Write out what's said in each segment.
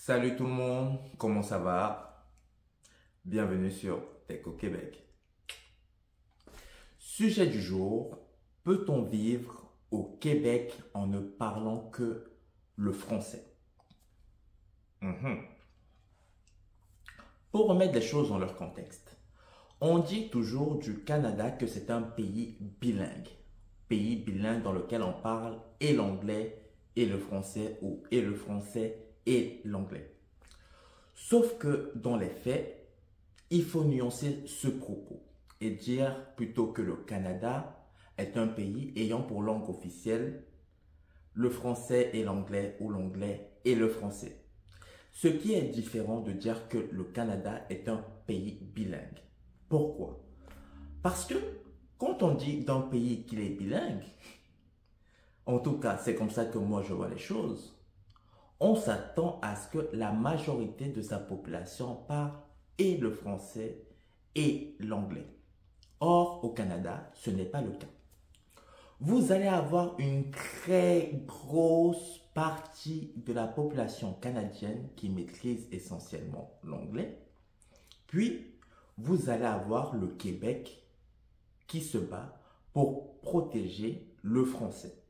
Salut tout le monde, comment ça va? Bienvenue sur Tech au Québec. Sujet du jour, peut-on vivre au Québec en ne parlant que le français? Mhm. Pour remettre les choses dans leur contexte, on dit toujours du Canada que c'est un pays bilingue. Pays bilingue dans lequel on parle et l'anglais et le français ou et le français et l'anglais. Sauf que dans les faits, il faut nuancer ce propos et dire plutôt que le Canada est un pays ayant pour langue officielle le français et l'anglais ou l'anglais et le français. Ce qui est différent de dire que le Canada est un pays bilingue. Pourquoi? Parce que quand on dit d'un pays qu'il est bilingue, en tout cas c'est comme ça que moi je vois les choses, on s'attend à ce que la majorité de sa population parle et le français et l'anglais. Or, au Canada, ce n'est pas le cas. Vous allez avoir une très grosse partie de la population canadienne qui maîtrise essentiellement l'anglais. Puis, vous allez avoir le Québec qui se bat pour protéger le français.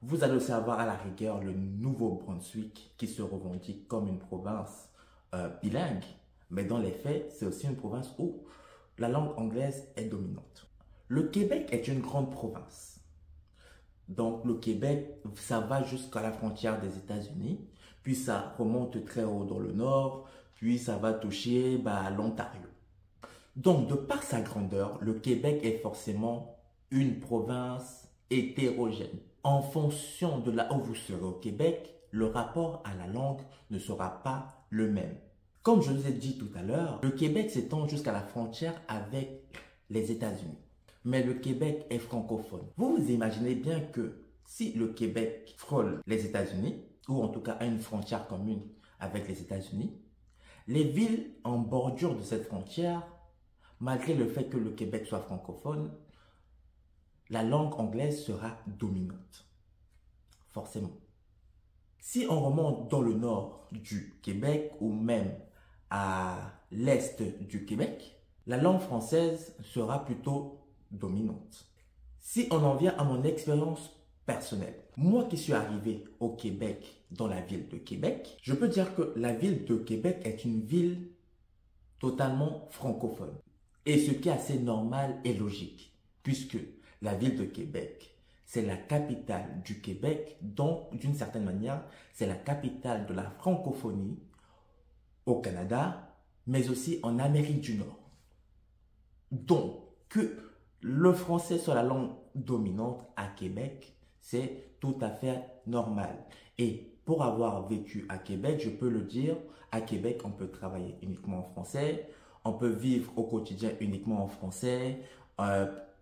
Vous allez aussi avoir à la rigueur le Nouveau-Brunswick qui se revendique comme une province bilingue. Mais dans les faits, c'est aussi une province où la langue anglaise est dominante. Le Québec est une grande province. Donc le Québec, ça va jusqu'à la frontière des États-Unis, puis ça remonte très haut dans le nord, puis ça va toucher l'Ontario. Donc de par sa grandeur, le Québec est forcément une province hétérogène. En fonction de là où vous serez au Québec, le rapport à la langue ne sera pas le même. Comme je vous ai dit tout à l'heure, le Québec s'étend jusqu'à la frontière avec les États-Unis. Mais le Québec est francophone. Vous vous imaginez bien que si le Québec frôle les États-Unis, ou en tout cas a une frontière commune avec les États-Unis, les villes en bordure de cette frontière, malgré le fait que le Québec soit francophone, la langue anglaise sera dominante. Forcément. Si on remonte dans le nord du Québec ou même à l'est du Québec, la langue française sera plutôt dominante. Si on en vient à mon expérience personnelle, moi qui suis arrivé au Québec, dans la ville de Québec, je peux dire que la ville de Québec est une ville totalement francophone. Et ce qui est assez normal et logique, puisque la ville de Québec, c'est la capitale du Québec, donc d'une certaine manière, c'est la capitale de la francophonie au Canada, mais aussi en Amérique du Nord. Donc, que le français soit la langue dominante à Québec, c'est tout à fait normal. Et pour avoir vécu à Québec, je peux le dire, à Québec, on peut travailler uniquement en français, on peut vivre au quotidien uniquement en français,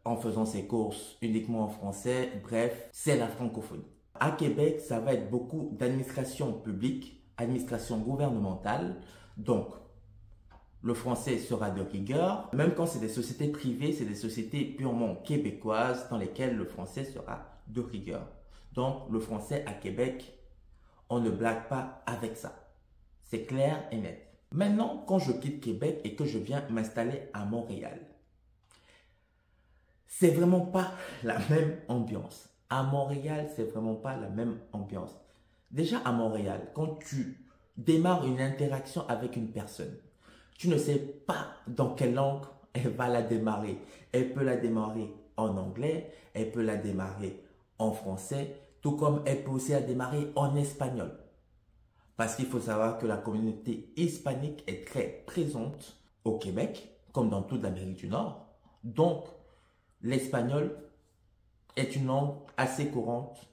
en faisant ses courses uniquement en français, bref, c'est la francophonie. À Québec, ça va être beaucoup d'administration publique, administration gouvernementale, donc le français sera de rigueur. Même quand c'est des sociétés privées, c'est des sociétés purement québécoises dans lesquelles le français sera de rigueur. Donc, le français à Québec, on ne blague pas avec ça. C'est clair et net. Maintenant, quand je quitte Québec et que je viens m'installer à Montréal, c'est vraiment pas la même ambiance. À Montréal, c'est vraiment pas la même ambiance. Déjà à Montréal, quand tu démarres une interaction avec une personne, tu ne sais pas dans quelle langue elle va la démarrer. Elle peut la démarrer en anglais, elle peut la démarrer en français, tout comme elle peut aussi la démarrer en espagnol. Parce qu'il faut savoir que la communauté hispanique est très présente au Québec, comme dans toute l'Amérique du Nord. Donc, l'espagnol est une langue assez courante,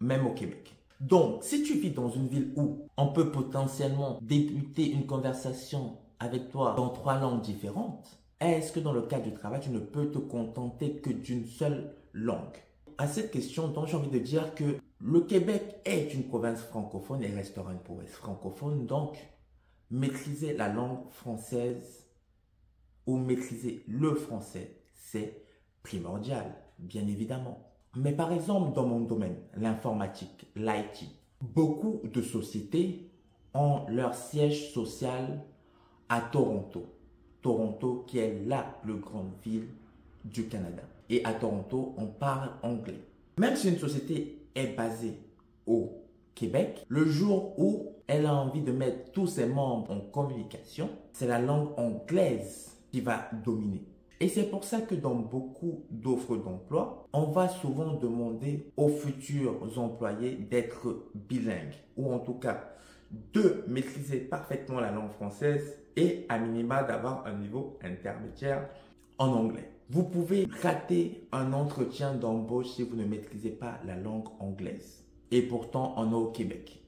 même au Québec. Donc, si tu vis dans une ville où on peut potentiellement débuter une conversation avec toi dans 3 langues différentes, est-ce que dans le cadre du travail, tu ne peux te contenter que d'une seule langue? À cette question, donc, j'ai envie de dire que le Québec est une province francophone et restera une province francophone. Donc, maîtriser la langue française ou maîtriser le français, c'est primordial, bien évidemment. Mais par exemple, dans mon domaine, l'informatique, l'IT, beaucoup de sociétés ont leur siège social à Toronto. Toronto qui est la plus grande ville du Canada. Et à Toronto, on parle anglais. Même si une société est basée au Québec, le jour où elle a envie de mettre tous ses membres en communication, c'est la langue anglaise qui va dominer. Et c'est pour ça que dans beaucoup d'offres d'emploi, on va souvent demander aux futurs employés d'être bilingues, ou en tout cas de maîtriser parfaitement la langue française et à minima d'avoir un niveau intermédiaire en anglais. Vous pouvez rater un entretien d'embauche si vous ne maîtrisez pas la langue anglaise. Et pourtant, on est au Québec.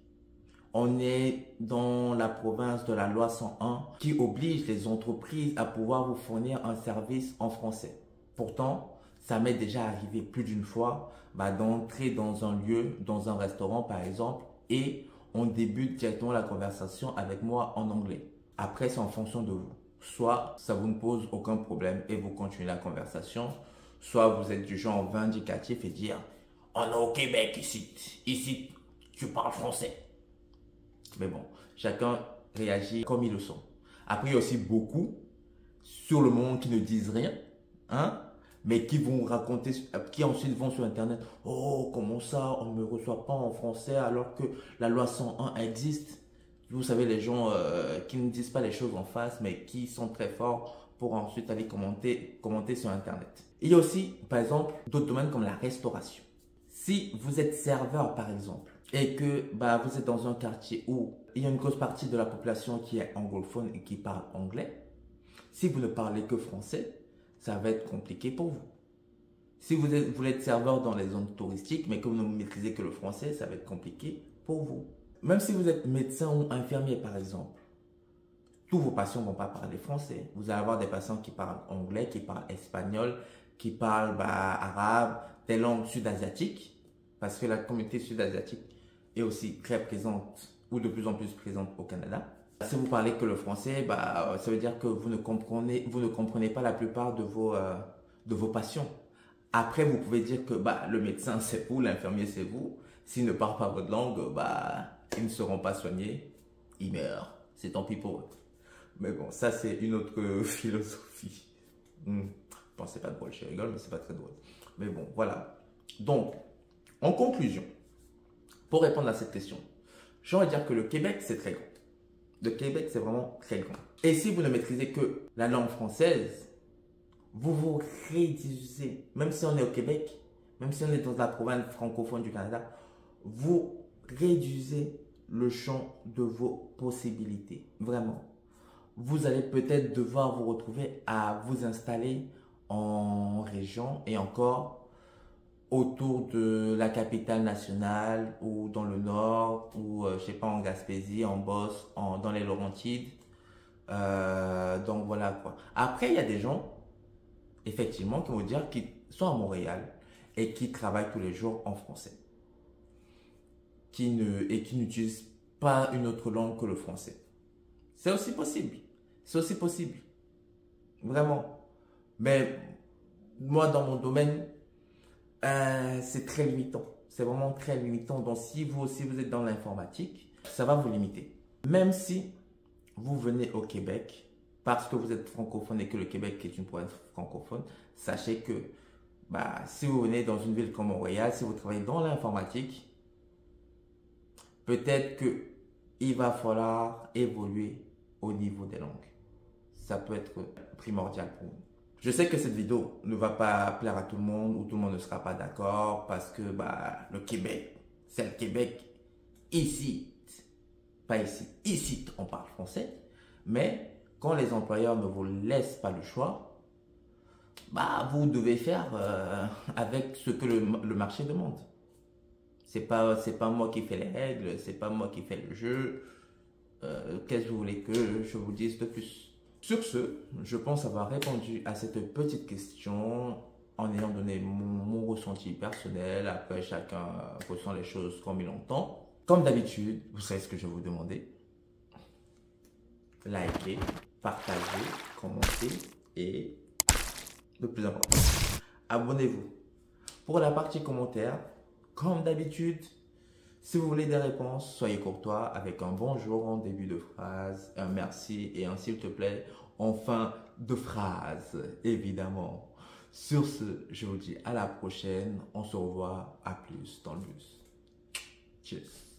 On est dans la province de la loi 101 qui oblige les entreprises à pouvoir vous fournir un service en français. Pourtant, ça m'est déjà arrivé plus d'une fois d'entrer dans un lieu, dans un restaurant par exemple, et on débute directement la conversation avec moi en anglais. Après, c'est en fonction de vous. Soit ça vous ne pose aucun problème et vous continuez la conversation, soit vous êtes du genre vindicatif et dire « On est au Québec ici tu parles français ». Mais bon, chacun réagit comme il le sent. Après, il y a aussi beaucoup sur le monde qui ne disent rien, hein, mais qui vont raconter, qui ensuite vont sur Internet. Oh, comment ça, on ne me reçoit pas en français alors que la loi 101 existe. Vous savez, les gens qui ne disent pas les choses en face, mais qui sont très forts pour ensuite aller commenter sur Internet. Il y a aussi, par exemple, d'autres domaines comme la restauration. Si vous êtes serveur, par exemple, et que vous êtes dans un quartier où il y a une grosse partie de la population qui est anglophone et qui parle anglais, si vous ne parlez que français, ça va être compliqué pour vous. Si vous êtes serveur dans les zones touristiques, mais que vous ne maîtrisez que le français, ça va être compliqué pour vous. Même si vous êtes médecin ou infirmier, par exemple, tous vos patients ne vont pas parler français. Vous allez avoir des patients qui parlent anglais, qui parlent espagnol, qui parlent arabe, des langues sud-asiatiques, parce que la communauté sud-asiatique est aussi très présente ou de plus en plus présente au Canada. Si vous parlez que le français, ça veut dire que vous ne comprenez pas la plupart de vos patients. Après, vous pouvez dire que le médecin c'est vous, l'infirmier c'est vous. S'ils ne parlent pas votre langue, ils ne seront pas soignés, ils meurent. C'est tant pis pour eux. Mais bon, ça c'est une autre philosophie. Bon, c'est pas drôle, je rigole, mais c'est pas très drôle. Mais bon, voilà. Donc, en conclusion, pour répondre à cette question, j'ai envie de dire que le Québec, c'est très grand. Le Québec, c'est vraiment très grand. Et si vous ne maîtrisez que la langue française, vous vous réduisez, même si on est au Québec, même si on est dans la province francophone du Canada, vous réduisez le champ de vos possibilités. Vraiment. Vous allez peut-être devoir vous retrouver à vous installer en région et encore autour de la capitale nationale ou dans le nord ou je sais pas en Gaspésie, en Beauce, dans les Laurentides. Donc voilà quoi. Après il y a des gens effectivement qui vont dire qu'ils sont à Montréal et qui travaillent tous les jours en français. Qui n'utilisent pas une autre langue que le français. C'est aussi possible. C'est aussi possible. Vraiment. Mais moi dans mon domaine, c'est très limitant. C'est vraiment très limitant. Donc si vous aussi vous êtes dans l'informatique, ça va vous limiter. Même si vous venez au Québec, parce que vous êtes francophone et que le Québec est une province francophone, sachez que si vous venez dans une ville comme Montréal, si vous travaillez dans l'informatique, peut-être qu'il va falloir évoluer au niveau des langues. Ça peut être primordial pour vous. Je sais que cette vidéo ne va pas plaire à tout le monde ou tout le monde ne sera pas d'accord parce que le Québec, c'est le Québec. Ici, pas ici, ici on parle français. Mais quand les employeurs ne vous laissent pas le choix, vous devez faire avec ce que le marché demande. C'est pas moi qui fais les règles, c'est pas moi qui fais le jeu. Qu'est-ce que vous voulez que je vous dise de plus? Sur ce, je pense avoir répondu à cette petite question en ayant donné mon ressenti personnel. Après, chacun ressent les choses comme il entend. Comme d'habitude, vous savez ce que je vais vous demander. Likez, partagez, commentez et le plus important, abonnez-vous. Pour la partie commentaires, comme d'habitude, Si vous voulez des réponses, soyez courtois avec un bonjour en début de phrase, un merci et un s'il te plaît en fin de phrase, évidemment. Sur ce, je vous dis à la prochaine. On se revoit à plus dans le bus. Cheers.